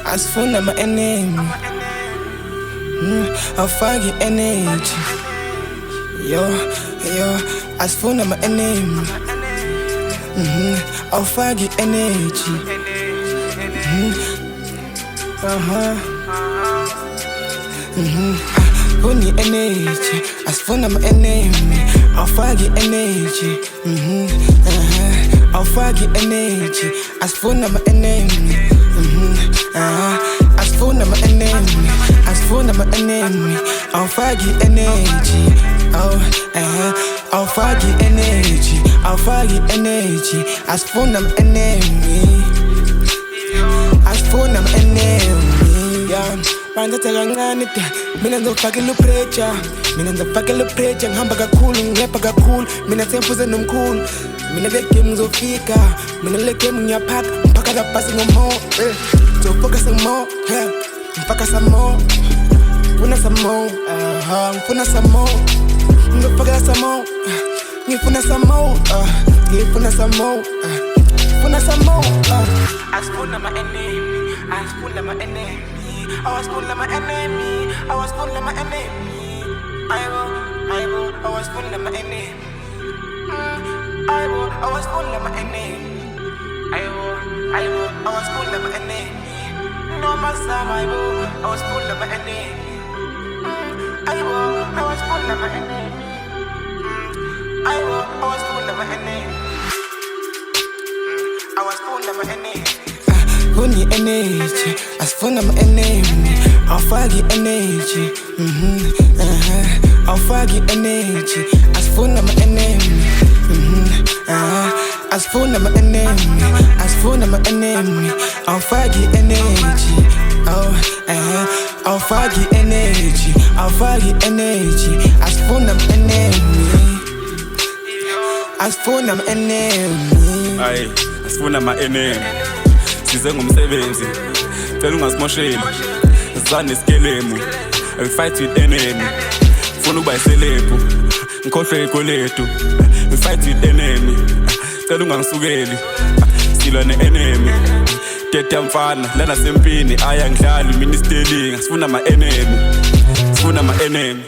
Asifuna ma-enemy, awufaki energy. Yo, asifuna ma-enemy, awufaki energy. Funi energy, asifuna ma-enemy, awufaki energy. Awufaki energy, asifuna ma-enemy. Asifuna ma-enemy, asifuna ma-enemy, awufaki energy. Awufaki energy, awufaki energy, asifuna ma-enemy, asifuna ma-enemy. Yeah, banditha kancane da, mina ngizofakela upressure, mina ngizofakela upressure, ngihamba kakhulu, ngilepa kakhulu, mina semfuze nomkhulu, mina le game ngizofika, mina le game ngiyaphaka, ngiphaka lapasi ngomho, ngizofocus some more, ngifaka some more, ngifuna some more, ngifuna some more, ngizofakela some more, ngifuna some more, ngifuna some more, ngifuna some more. Asifuna ma-enemy, asifuna ma-enemy, awasifuna ma-enemy, awasifuna ma-enemy, ayibo, awasifuna ma-enemy, awasifuna ma-enemy, ayibo, awasifuna ma-enemy, noma sama ayibo, awasifuna ma-enemy, ayibo, awasifuna ma-enemy, ayibo, awasifuna ma-enemy, awasifuna ma-enemy. Funi energy, asifuna ma-enemy, awufaki energy. Awufaki energy, asifuna ma-enemy. Asifuna ma-enemy, asifuna ma-enemy, awufaki energy. Awufaki energy, awufaki energy, asifuna ma-enemy, asifuna ma-enemy. Ayi, asifuna ma-enemy, size ngomsebenzi, cela ungasimosheli, sizane isikelemu, I fight with enemy, funa ukuba iselebhu, ngikhohlwe ikweletu, I fight with enemy, cela ungangisukeli, silwa ne-enemy, tete mfana, lana sempini, aya ngidlali, mina isitelinga, sifuna ma-enemy, sifuna ma-enemy.